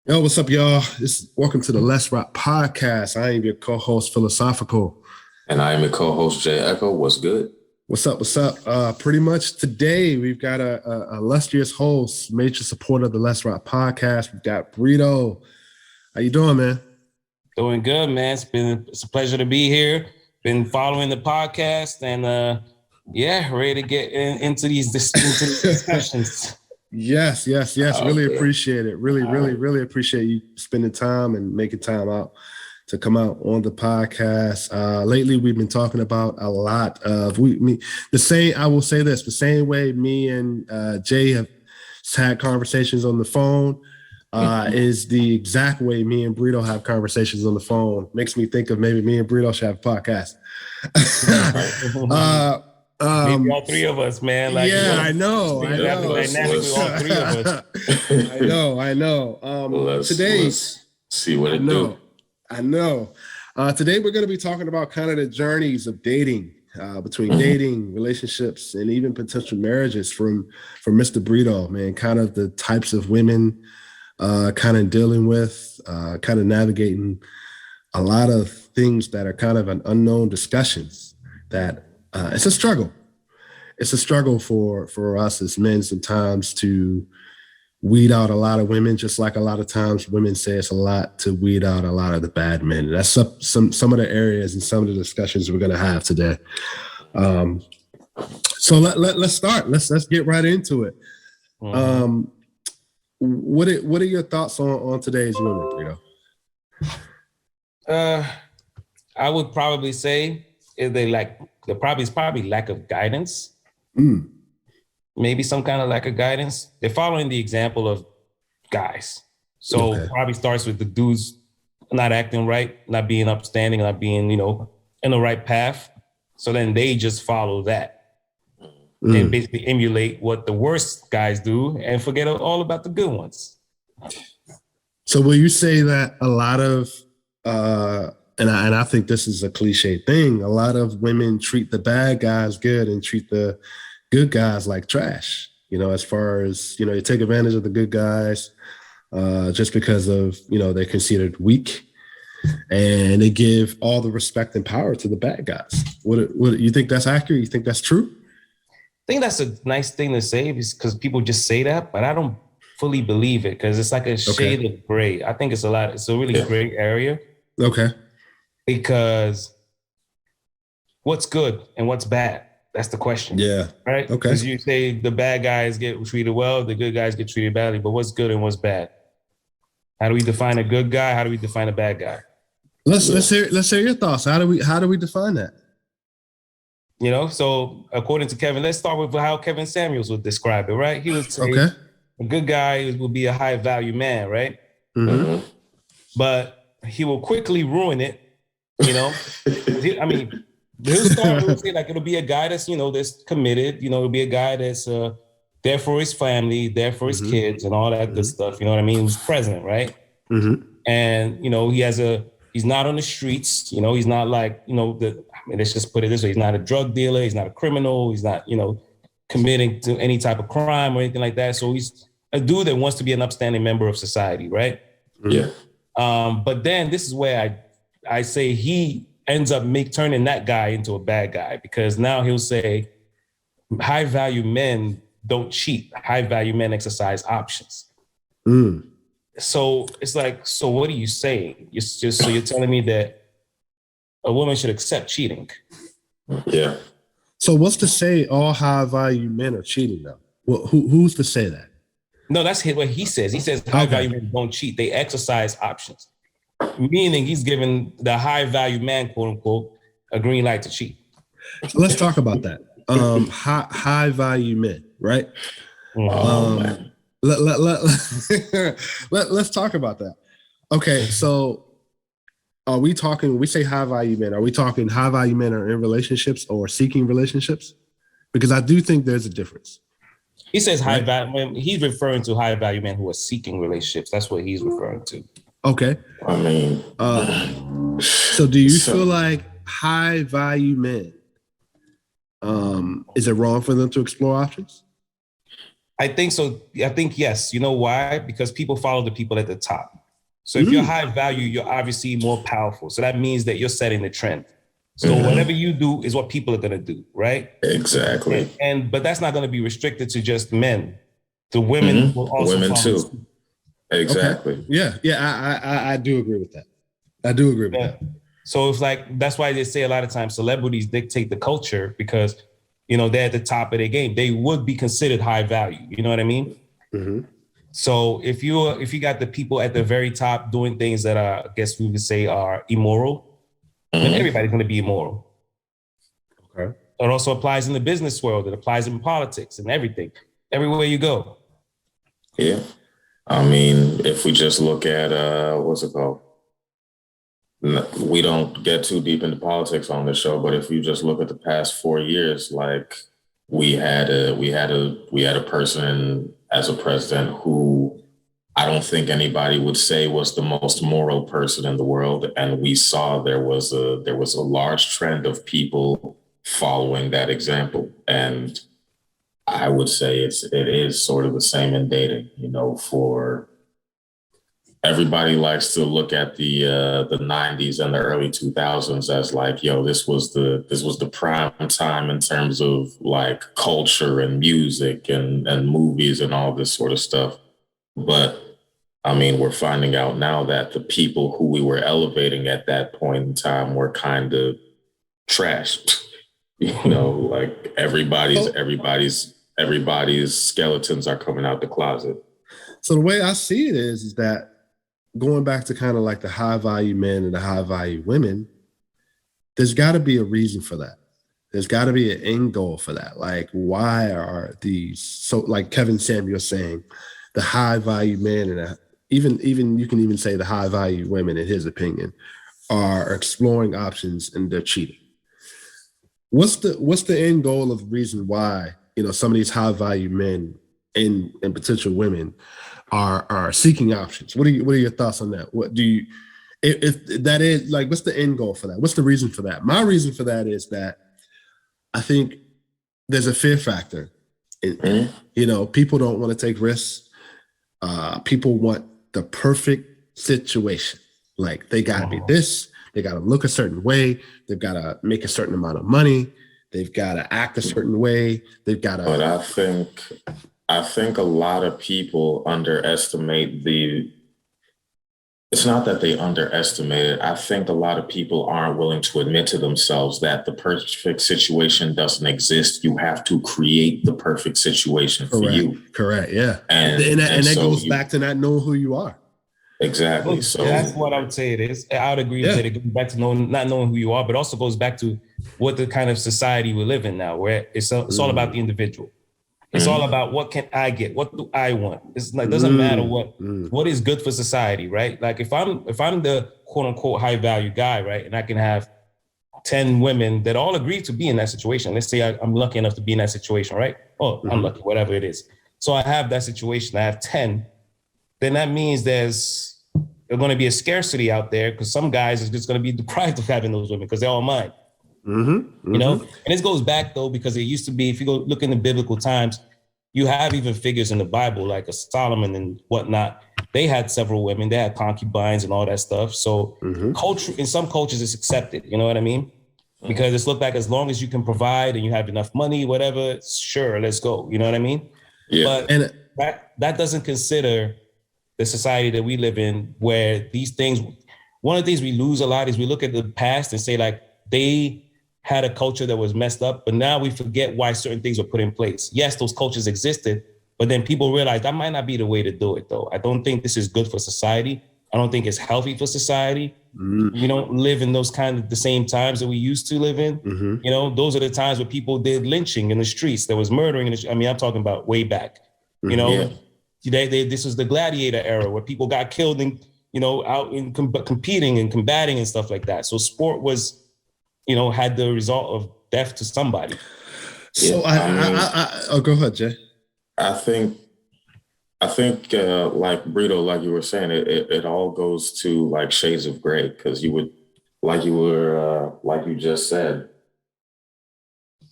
Yo, what's up, y'all? Welcome to the Let's Rock podcast. I am your co-host, Philosophical. And I am your co-host, Jay Echo. What's good? What's up? What's up? Pretty much today we've got a illustrious host, major supporter of the Let's Rock podcast. We've got Brito. How you doing, man? Doing good, man. It's a pleasure to be here. Been following the podcast and ready to get into these discussions. Yes. Really appreciate it. Really appreciate you spending time and making time out to come out on the podcast. Lately, we've been talking about a lot of I will say this: the same way me and Jay have had conversations on the phone is the exact way me and Brito have conversations on the phone. Makes me think of maybe me and Brito should have a podcast. Maybe all three of us, man. I know. Dynamically, all three of us. I know. Let's see what it do. I know. Today we're going to be talking about kind of the journeys of dating, between dating, relationships, and even potential marriages from Mr. Brito, man. Kind of the types of women, kind of dealing with, kind of navigating a lot of things that are kind of an unknown discussions that. It's a struggle. It's a struggle for us as men sometimes to weed out a lot of women, just like a lot of times women say it's a lot to weed out a lot of the bad men. That's some of the areas and some of the discussions we're going to have today. So let's start. Let's get right into it. What are your thoughts on today's women, Brito? I would probably say it's probably lack of guidance. Maybe some kind of lack of guidance. They're following the example of guys. So Probably starts with the dudes not acting right, not being upstanding, not being, in the right path. So then they just follow that and basically emulate what the worst guys do and forget all about the good ones. So will you say that a lot of and I think this is a cliche thing. A lot of women treat the bad guys good and treat the good guys like trash. As far as, they take advantage of the good guys just because of, they're considered weak, and they give all the respect and power to the bad guys. What you think that's accurate? You think that's true? I think that's a nice thing to say because people just say that, but I don't fully believe it because it's like a shade of gray. I think it's a really gray area. Okay. Because what's good and what's bad? That's the question. Yeah. Right? Okay. Because you say the bad guys get treated well, the good guys get treated badly, but what's good and what's bad? How do we define a good guy? How do we define a bad guy? Let's hear your thoughts. How do we define that? So according to Kevin, let's start with how Kevin Samuels would describe it, right? He would say a good guy would be a high value man, right? Mm-hmm. But he will quickly ruin it. He'll start with say like it'll be a guy that's that's committed. It'll be a guy that's there for his family, there for his kids, and all that good stuff. You know what I mean? Who's present, right? And he's not on the streets. He's not like let's just put it this way: he's not a drug dealer, he's not a criminal, he's not committing to any type of crime or anything like that. So he's a dude that wants to be an upstanding member of society, right? Yeah. But then this is where I say he ends up turning that guy into a bad guy because now he'll say high value men don't cheat. High value men exercise options. So it's like, so what are you saying? You're telling me that a woman should accept cheating. Yeah. So what's to say all high value men are cheating though? Well, who's to say that? No, that's what he says. He says high value men don't cheat. They exercise options. Meaning he's giving the high value man, quote unquote, a green light to cheat. So let's talk about that. High value men, right? Let's talk about that. Okay, so are we talking, when we say high value men, are we talking high value men are in relationships or seeking relationships? Because I do think there's a difference. He says high value. He's referring to high value men who are seeking relationships. That's what he's referring to. Okay. I mean, so do you feel like high value men, is it wrong for them to explore options? I think so. I think yes. You know why? Because people follow the people at the top. So if you're high value, you're obviously more powerful. So that means that you're setting the trend. So whatever you do is what people are going to do, right? Exactly. But that's not going to be restricted to just men. The women will also women follow. too. Exactly. Okay. Yeah. I do agree with that. I do agree with that. So it's like, that's why they say a lot of times celebrities dictate the culture because, they're at the top of their game. They would be considered high value. You know what I mean? Mm-hmm. So if you got the people at the very top doing things that I guess we would say are immoral, then everybody's going to be immoral. Okay. It also applies in the business world. It applies in politics and everything, everywhere you go. Yeah. I mean, if we just look at, what's it called? We don't get too deep into politics on this show, but if you just look at the past 4 years, like we had a person as a president who I don't think anybody would say was the most moral person in the world, and we saw there was a large trend of people following that example, and I would say it is sort of the same in dating. For everybody likes to look at the 90s and the early 2000s as like, yo, this was the prime time in terms of like culture and music and movies and all this sort of stuff. But I mean, we're finding out now that the people who we were elevating at that point in time were kind of trashed. Like everybody's skeletons are coming out the closet. So the way I see it is that going back to kind of like the high value men and the high value women, there's got to be a reason for that. There's got to be an end goal for that. Like, why are these, so like Kevin Samuel saying, the high value men and even you can even say the high value women, in his opinion, are exploring options and they're cheating. What's the end goal of the reason why some of these high value men and potential women are seeking options? What are your thoughts on that? What do you, if that is like, what's the end goal for that? What's the reason for that? My reason for that is that I think there's a fear factor. People don't want to take risks. People want the perfect situation. Like they got to be this, they got to look a certain way, they've got to make a certain amount of money, they've got to act a certain way, they've got to. But I think a lot of people underestimate it's not that they underestimate it. I think a lot of people aren't willing to admit to themselves that the perfect situation doesn't exist. You have to create the perfect situation for you. Correct. Yeah. And that goes back to not knowing who you are. Exactly. So that's what I would say it is. I would agree with it. It goes back to not knowing who you are, but also goes back to what the kind of society we live in now, where it's all about the individual. It's all about what can I get? What do I want? It's like, doesn't matter what is good for society, right? Like if I'm the quote unquote high value guy, right, and I can have 10 women that all agree to be in that situation. Let's say I'm lucky enough to be in that situation, right? I'm lucky, whatever it is. So I have that situation. I have 10. Then that means there's going to be a scarcity out there because some guys are just going to be deprived of having those women because they're all mine. And this goes back though, because it used to be, if you go look in the biblical times, you have even figures in the Bible like a Solomon and whatnot. They had several women, they had concubines and all that stuff. So culture, in some cultures, it's accepted. You know what I mean? Because it's looked like as long as you can provide and you have enough money, whatever, sure, let's go. You know what I mean? Yeah. But that doesn't consider the society that we live in, where these things, one of the things we lose a lot is we look at the past and say like, they had a culture that was messed up, but now we forget why certain things were put in place. Yes, those cultures existed, but then people realize that might not be the way to do it though. I don't think this is good for society. I don't think it's healthy for society. We don't live in those kind of the same times that we used to live in. Those are the times where people did lynching in the streets. There was murdering. I'm talking about way back, this was the gladiator era where people got killed and, out in competing and combating and stuff like that. So sport was, had the result of death to somebody. So go ahead, Jay. I think like Brito, like you were saying, it all goes to like shades of gray, because you just said,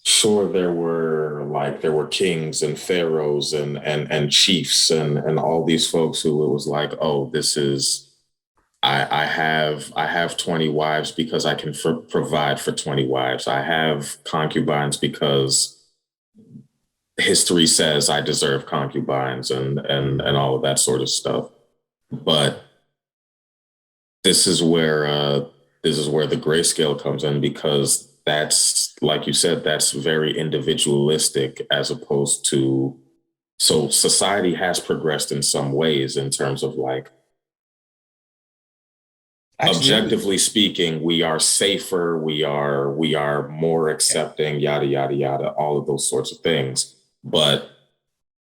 sure, there were kings and pharaohs and chiefs and all these folks who it was like, oh, this is I have 20 wives because I can provide for 20 wives. I have concubines because history says I deserve concubines and all of that sort of stuff. But this is where the grayscale comes in, because that's, like you said, that's very individualistic as opposed to, so society has progressed in some ways in terms of like, objectively speaking, we are safer, we are more accepting, yada yada yada, all of those sorts of things. But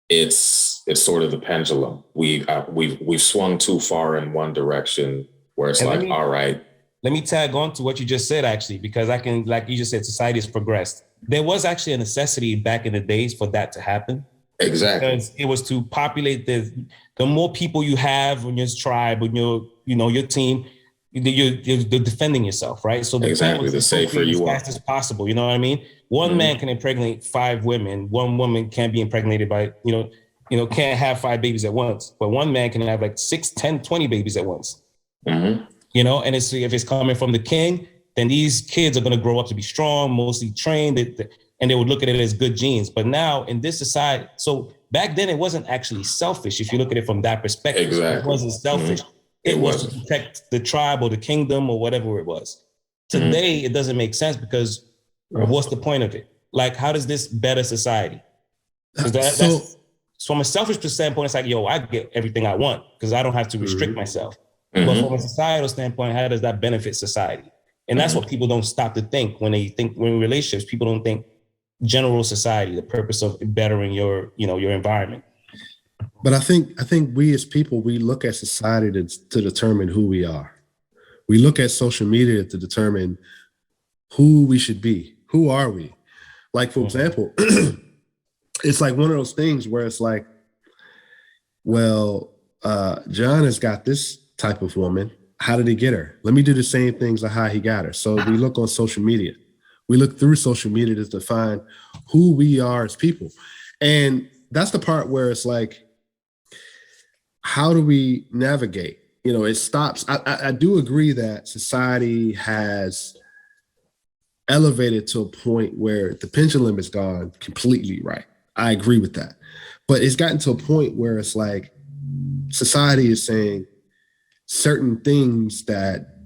it's sort of the pendulum. We've swung too far in one direction where it's like, all right. Let me tag on to what you just said, actually, because I can, like you just said, society has progressed. There was actually a necessity back in the days for that to happen. Exactly. Because it was to populate the more people you have in your tribe, in your team, you're defending yourself, right? So the plan was the safer you are, as fast as possible. You know what I mean? One man can impregnate 5 women. One woman can't be impregnated by, can't have 5 babies at once. But one man can have like 6, 10, 20 babies at once. And if it's coming from the king, then these kids are going to grow up to be strong, mostly trained, and they would look at it as good genes. But now in this society, so back then it wasn't actually selfish. If you look at it from that perspective, it wasn't selfish. It was to protect the tribe or the kingdom or whatever it was. Today, it doesn't make sense, because what's the point of it? Like, how does this better society? That's from a selfish standpoint, it's like, yo, I get everything I want because I don't have to restrict myself. But from a societal standpoint, how does that benefit society? And that's what people don't stop to think when in relationships, people don't think general society, the purpose of bettering your environment. But I think we as people, we look at society to determine who we are. We look at social media to determine who we should be. Who are we? Like, for example, it's like one of those things where it's like, well, John has got this type of woman. How did he get her? Let me do the same things like how he got her. So we look on social media. We look through social media to define who we are as people. And that's the part where it's like, how do we navigate? It stops. I do agree that society has elevated to a point where the pendulum is gone completely, right? I agree with that. But it's gotten to a point where it's like society is saying certain things that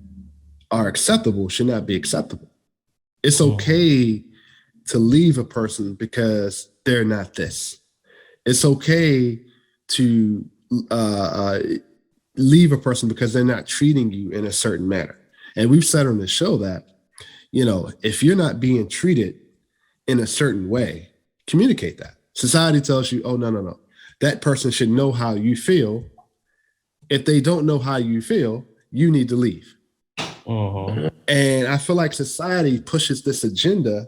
are acceptable should not be acceptable. It's okay to leave a person because they're not this. It's okay to leave a person because they're not treating you in a certain manner. And we've said on the show that, if you're not being treated in a certain way, communicate that. Society tells you, oh, no. That person should know how you feel. If they don't know how you feel, you need to leave. And I feel like society pushes this agenda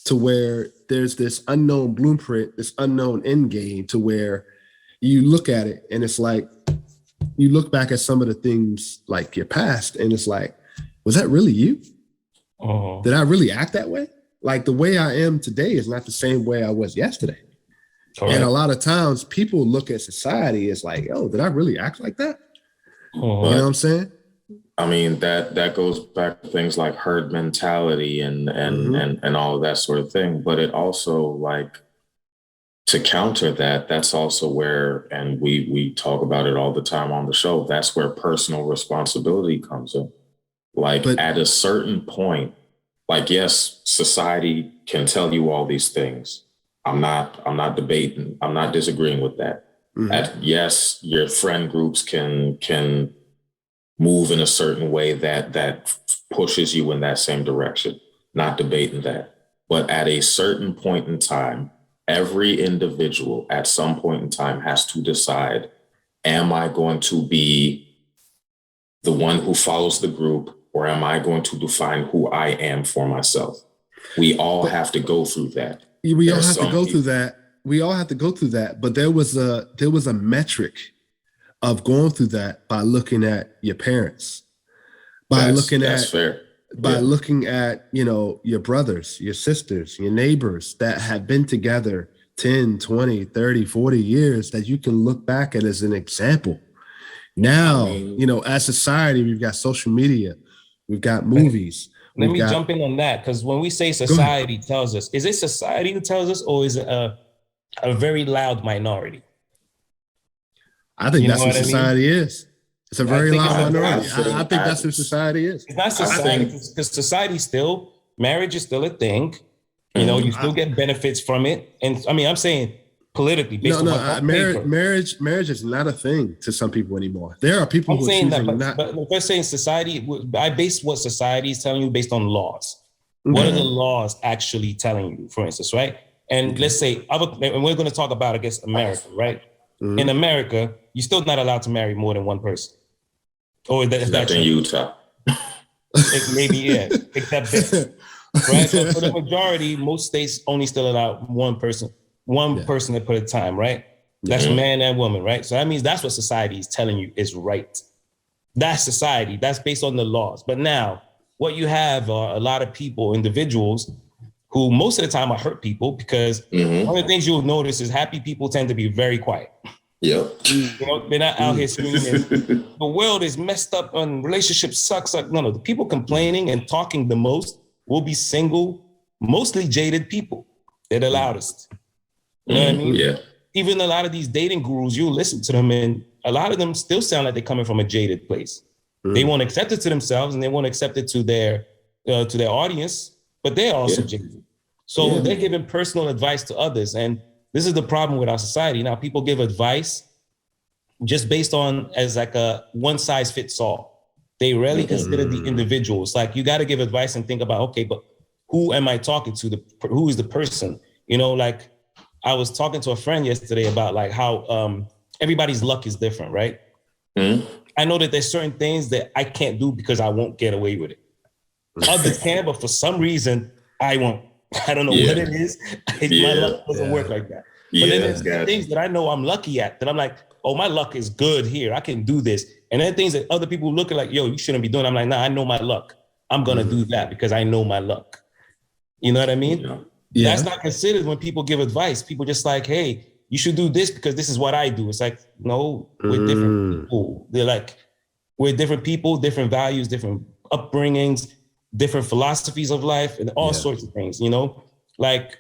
to where there's this unknown blueprint, this unknown end game, to where you look at it and it's like, you look back at some of the things like your past and it's like, was that really you? Did I really act that way? Like, the way I am today is not the same way I was yesterday. Correct. And a lot of times people look at society as like, oh, did I really act like that? You know what I'm saying? I mean, that goes back to things like herd mentality and all of that sort of thing. But it also, like, to counter that, that's also where, and we talk about it all the time on the show, that's where personal responsibility comes in. Like, at a certain point, like, yes, society can tell you all these things. I'm not debating. I'm not disagreeing with that. Yes, your friend groups can move in a certain way that pushes you in that same direction. Not debating that. But at a certain point in time, every individual at some point in time has to decide, am I going to be the one who follows the group, or am I going to define who I am for myself? We all have to go through that. We all have to go through that. We all have to go through that. But there was a metric of going through that by looking at your parents, by looking at by looking at, your brothers, your sisters, your neighbors that have been together 10, 20, 30, 40 years that you can look back at as an example. Now, as society, we've got social media, we've got movies. Let me jump in on that, because when we say society tells us, is it society who tells us, or is it a very loud minority? I think that's what society is. It's a very loud minority. I think that's what society is. It's not society, because society still, marriage is still a thing. You still get benefits from it. And I mean, I'm saying politically, based on marriage is not a thing to some people anymore. There are people who are choosing not. But if we're saying society, I base what society is telling you based on laws. What are the laws actually telling you, for instance, right? And let's say, and we're going to talk about, I guess, America, right? In America, you're still not allowed to marry more than one person. Or that's in Utah. Maybe, except this, right? So for the majority, most states only still allow one person at a time, right? That's man and woman, right? So that means that's what society is telling you is right. That's society. That's based on the laws. But now, what you have are a lot of people, individuals, who most of the time are hurt people, because one of the things you'll notice is happy people tend to be very quiet. Yep. They're not out here screaming. The world is messed up and relationships suck. No, the people complaining and talking the most will be single, mostly jaded people. They're the loudest. You know what I mean? Yeah. Even a lot of these dating gurus, you listen to them, and a lot of them still sound like they're coming from a jaded place. They won't accept it to themselves, and they won't accept it to their audience, but they're also jaded. So they're giving personal advice to others. And this is the problem with our society. Now, people give advice just based on as like a one size fits all. They rarely consider the individuals. Like, you got to give advice and think about, okay, but who am I talking to? Who is the person? Like, I was talking to a friend yesterday about like how everybody's luck is different, right? I know that there's certain things that I can't do because I won't get away with it. Others can, but for some reason, I won't. I don't know what it is. My luck doesn't work like that. But then there's things that I know I'm lucky at, that I'm like, oh, my luck is good here. I can do this. And then things that other people look at like, yo, you shouldn't be doing. I'm like, nah, I know my luck. I'm going to do that because I know my luck. You know what I mean? Yeah. That's not considered when people give advice. People just like, hey, you should do this because this is what I do. It's like, no, we're different people. They're like, we're different people, different values, different upbringings, different philosophies of life, and all sorts of things, Like,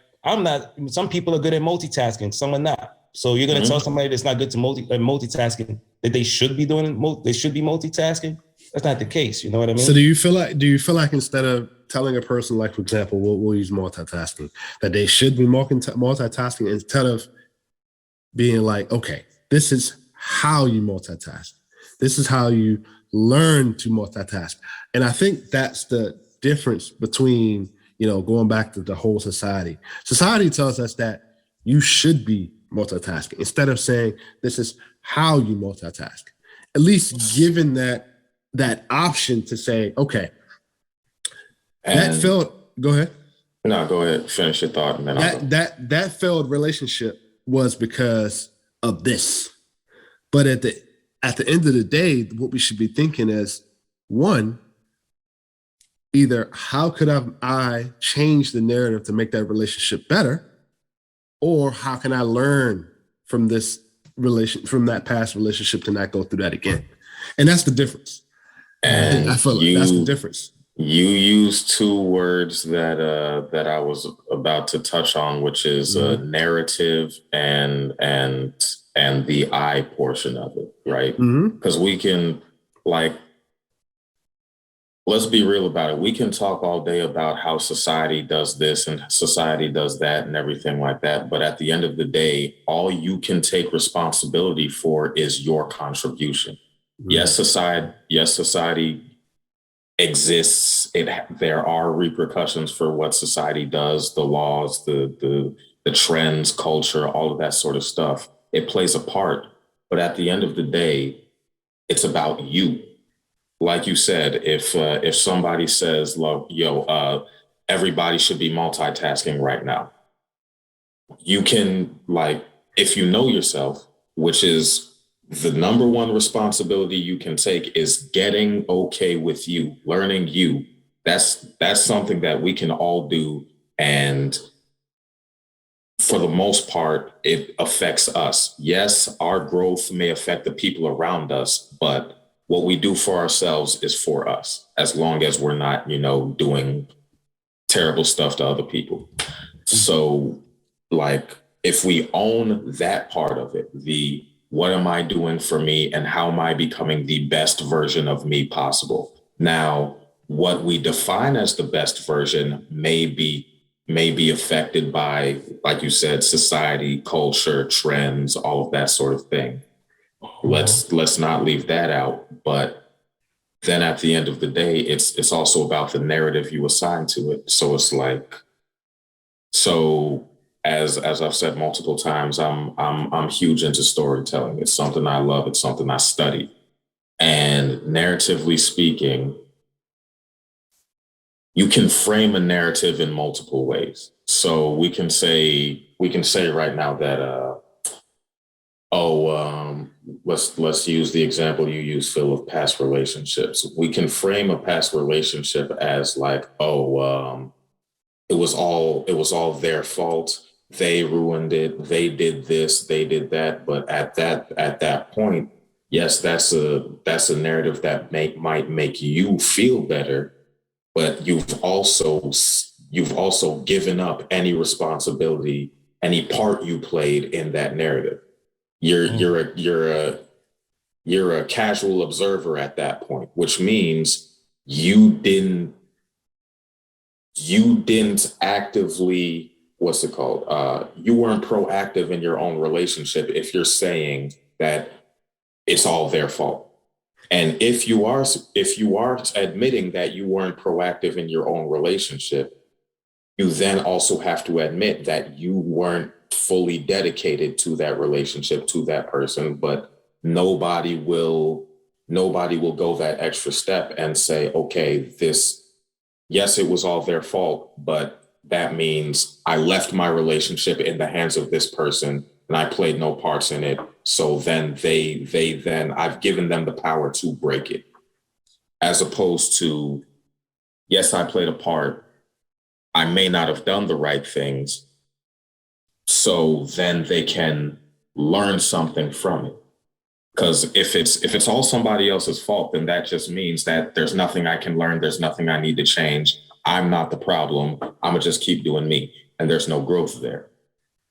some people are good at multitasking, some are not. So you're going to tell somebody that's not good to multitasking that they should be multitasking? That's not the case. You know what I mean? So do you feel like instead of telling a person, like, for example, we'll use multitasking, that they should be multitasking instead of being like, okay, this is how you multitask. This is how you learn to multitask. And I think that's the difference between, going back to the whole society. Society tells us that you should be multitasking instead of saying this is how you multitask. At least given that option to say, okay, that failed. Go ahead. No, go ahead. Finish your thought. And then that failed relationship was because of this. But at the end of the day, what we should be thinking is, one, either how could I change the narrative to make that relationship better, or how can I learn from that past relationship to not go through that again? And that's the difference. And I feel like that's the difference. You used two words that I was about to touch on, which is narrative and the I portion of it, right? Because we can, like, let's be real about it. We can talk all day about how society does this and society does that and everything like that. But at the end of the day, all you can take responsibility for is your contribution. Yes, society exists. There are repercussions for what society does, the laws, the trends, culture, all of that sort of stuff. It plays a part. But at the end of the day, it's about you. Like you said, if somebody says, "Look, everybody should be multitasking right now," you can, like, if you know yourself, which is the number one responsibility you can take, is getting okay with you, learning you, That's something that we can all do. And for the most part, it affects us. Yes, our growth may affect the people around us, but what we do for ourselves is for us, as long as we're not, doing terrible stuff to other people. So, like, if we own that part of it, the what am I doing for me and how am I becoming the best version of me possible? Now, what we define as the best version may be affected by, like you said, society, culture, trends, all of that sort of thing. Let's not leave that out. But then at the end of the day, it's also about the narrative you assign to it. So it's like, as I've said multiple times, I'm huge into storytelling. It's something I love. It's something I study. And narratively speaking, you can frame a narrative in multiple ways. So we can say right now that let's use the example you use, Phil, of past relationships. We can frame a past relationship as like, it was all their fault. They ruined it. They did this. They did that. But at that point, yes, that's a narrative that might make you feel better. But you've also given up any responsibility, any part you played in that narrative. You're a casual observer at that point, which means you didn't actively, what's it called? You weren't proactive in your own relationship if you're saying that it's all their fault. And if you are admitting that you weren't proactive in your own relationship, you then also have to admit that you weren't fully dedicated to that relationship, to that person. But nobody will go that extra step and say, okay, yes, it was all their fault, but that means I left my relationship in the hands of this person and I played no parts in it. So then I've given them the power to break it. As opposed to, yes, I played a part. I may not have done the right things. So then they can learn something from it. Because if it's all somebody else's fault, then that just means that there's nothing I can learn. There's nothing I need to change. I'm not the problem. I'm gonna just keep doing me. And there's no growth there.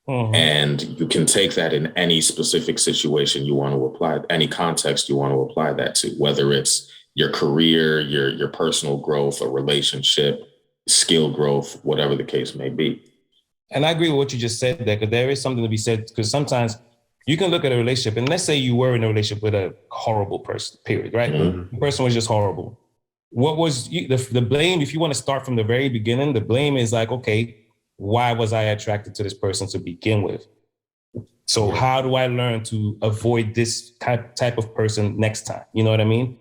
And you can take that in any specific situation you want to apply, any context you want to apply that to, whether it's your career, your personal growth, a relationship, skill growth, whatever the case may be. And I agree with what you just said there, because there is something to be said, because sometimes you can look at a relationship and let's say you were in a relationship with a horrible person, period, right? The person was just horrible. What was the blame? If you want to start from the very beginning, the blame is like, okay, why was I attracted to this person to begin with? So how do I learn to avoid this type of person next time? You know what I mean?